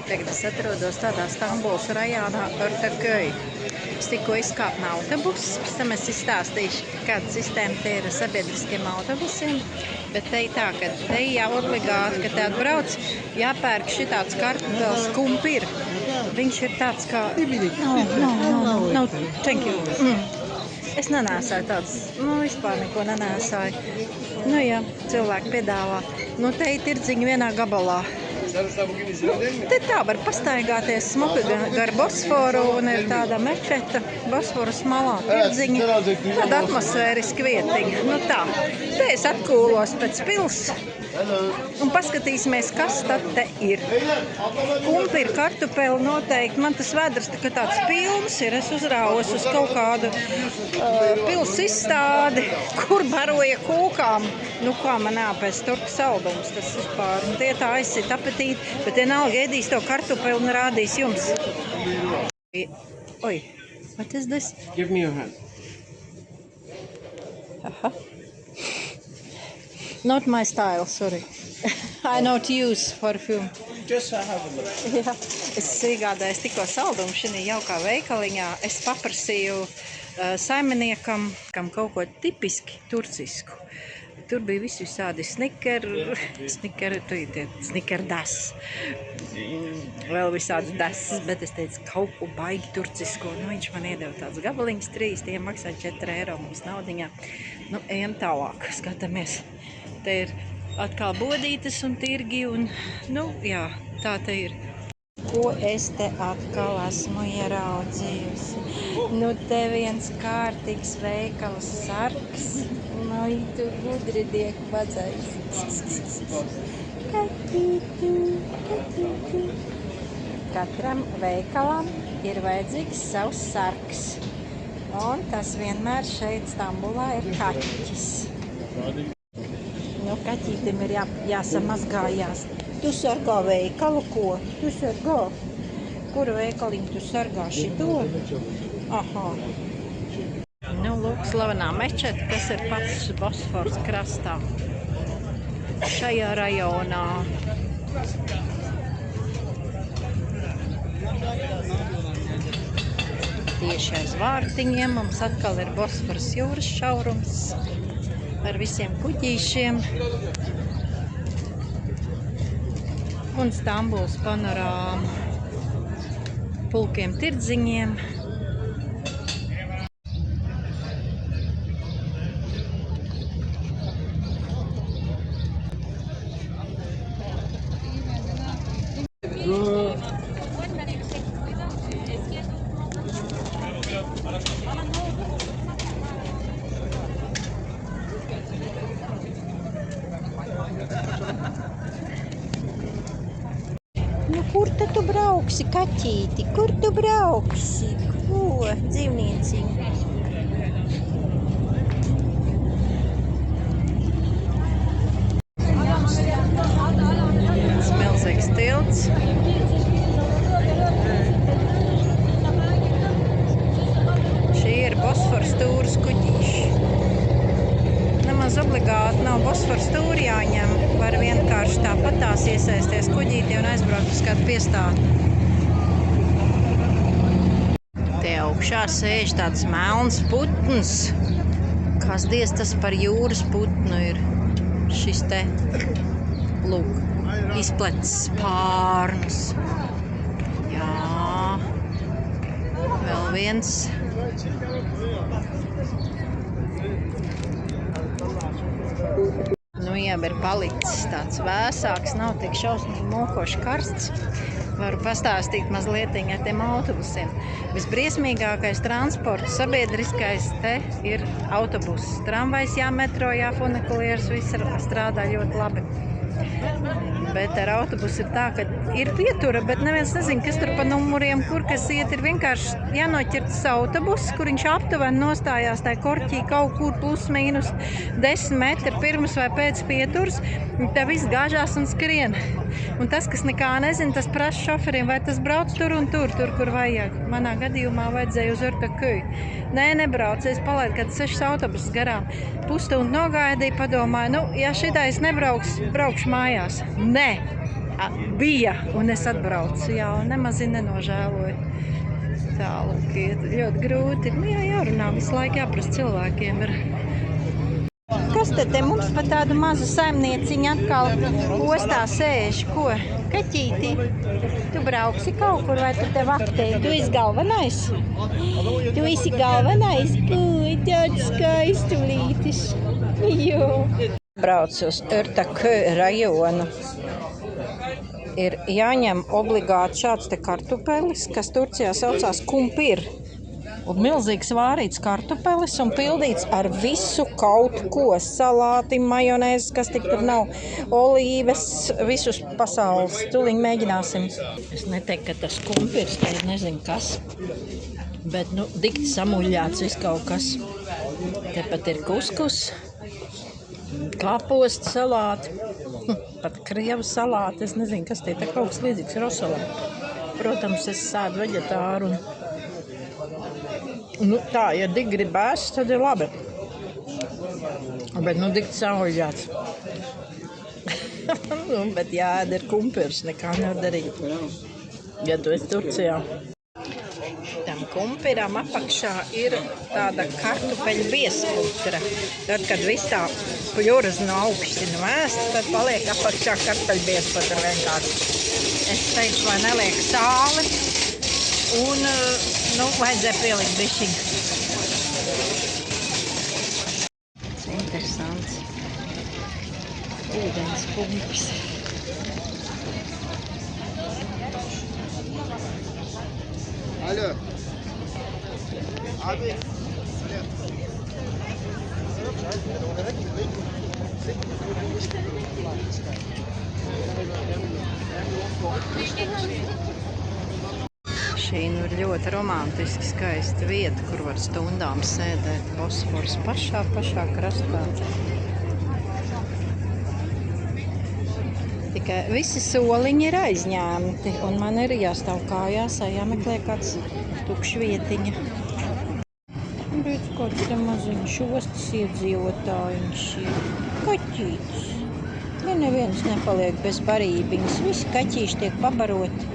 Tagad es atrodos tādā Stambulas rajonā Ortaköy. Es tikko izkāpu no autobusa, pēc tam es izstāstīšu, kāda sistēma te ir ar sabiedriskiem autobusiem. Bet te ir tā, ka te jau obligāti, ka te atbrauc, jāpērk šitāds kartupels kumpir. Viņš ir tāds kā... No, thank you. Es nenēsāju tāds, vispār neko nenēsāju. Jā, cilvēki piedāvā. Te ir tirdziņi vienā gabalā. Te tā var pastaigāties smuki gar Bosforu un ir tāda mečeta Bosforas malā tirdziņa. Tāda atmosfēriska vietiņa. Tā. Te es atkūlos pēc pils un paskatīsimies, kas tad te ir. Kumpir, kartupeli noteikti. Man tas vedrs tāds pilns ir. Es uzrāvos uz kaut kādu pils izstādi, kur baroja kūkām. Kā man jāpēc turku saldums. Tas vispār. Tie tā aizsit apetīti, bet vienalga ēdīs to kartupeli un rādīs jums. Oi, what is this? Give me your hand. Not my style, sorry. I not use perfume. Just have a look. Jā, es iegādājos tikko saldumu šī jaukā veikaliņā. Es paprasīju saimniekam kaut ko tipiski turcisku. Tur bija visādi snikerdas. Vēl visādas dasas, bet es teicu, kaut ko baigi turcisko. Viņš man iedeva tāds gabaliņas 3, tie maksā 4 eiro mums naudiņā. Ejam tālāk, skatāmies. Te ir atkal bodītes un tirgi un, jā, tā te ir. Ko es te atkal esmu ieraudzījusi? Te viens kārtīgs veikals sarks. Tu gudridieku vadzais. Katītu. Katram veikalam ir vajadzīgs savs sarks. Un tas vienmēr šeit Stambulā ir kaķis. Kaķītim ir jāsamazgājās. Tu sargā veikalu, ko? Tu sargā? Kuru veikaliņu tu sargā šito? Aha. Lūk, slavenā mečeta, kas ir pats Bosforas krastā. Šajā rajonā. Tieši aiz vārtiņiem mums atkal ir Bosforas jūras šaurums ar visiem kuģīšiem un Stambulas panorāmu, pulkiem tirdziņiem. Kur tu brauksi, kaķīti? Kur tu brauksi? Ko, dzīvnieciņi? Milzīgs tilts. Šī ir Bosforas tūras kuģīši. Nemaz obligāti nav Bosforas tūri jāņem. Var vienkārši tāpatās iesaisties kuģītī un aizbraukt uz kādu piestādi. Te augšā sēž tāds melns putns. Kas diez tas par jūras putnu ir? Šis te, lūk, izplecis spārnus. Jā, vēl viens. Jau ir palicis tāds vēsāks, nav tik šausmīgi mokoši karsts. Varu pastāstīt mazlietiņ ar tiem autobusiem. Visbriesmīgākais transports sabiedriskais te ir autobuss. Tramvajs, metro, funikulieris, viss strādā ļoti labi. Bet ar autobusu ir tā, ka ir pietura, bet neviens nezina, kas tur pa numuriem, kur kas iet. Ir vienkārši jānoķirtas autobus, kur viņš aptuveni nostājās tajā korķī kaut kur plus mīnus 10 metri pirms vai pēc pieturas. Tā viss gāžās un skrien. Un tas, kas nekā nezina, tas prasa šoferiem, vai tas brauc tur un tur, kur vajag. Manā gadījumā vajadzēja uz Ortaköy. Nē, nebrauc, es palaidu kāds 6 autobusus garām. Pusstundu nogaidīju, padomāju, ja šitais nebrauks, braukšu mājās. Nē, bija, un es atbraucu, jā, un nemaz nenožēloju. Tālāk iet ļoti grūti. Nu, jā, jārunā visu laiku, jāprast cilvēkiem ir. Kas te mums pa tādu mazu saimnieciņu atkal ostā sēž? Ko? Kaķīti? Tu brauksi kaut kur vai tu te vaktē? Tu esi galvenais? Tu esi galvenais? Ui, tāds skaistulītis. Jo. Brauc uz Örtakö rajonu. Ir jāņem obligāti šāds te kartupelis, kas Turcijā saucās kumpir. Un milzīgs vārīts kartupelis un pildīts ar visu kaut ko. Salāti, majonēzes, kas tik tur nav, olīves, visus pasaules. Tūliņ mēģināsim. Es neteiktu, ka tas kumpirs, te nezinu kas. Bet, nu, dikti samuļļāts viss kaut kas. Tepat ir kuskus, kaposta salāti, pat krievu salāti. Es nezinu, kas tie tā kaut kas līdzīgs rosolam. Protams, es sēdu veģetāru un nu, tā, ja tik gribēs, tad ir labi. Bet, nu, dikti samuļļāts. Bet jāēd ir kumpirs, nekā nevar darīt. Ja tu esi Turcijā. Tam kumpiram apakšā ir tāda kartupeļu biesputra. Tad, kad viss tā pļuras no augšas ir vēsta, tad paliek apakšā kartupeļu biesputra vienkārši. Es teikšu, lai neliek sāli. Un, nu, vajadzēja pielikt bišķiņu. Tas ir interesants. Ūdens pumpis. Alo. Abi. Šī nu ir ļoti romantiski skaista vieta, kur var stundām sēdēt Bosforas pašā krastā. Tikai visi soliņi ir aizņemti, un man ir jāstāv kājās, jāmeklē kāds tukšs vietiņa. Redz, kāds te maziņš ostas iedzīvotājiņš ir. Kaķītis. Ja neviens nepaliek bez barībiņas, visi kaķīši tiek pabaroti.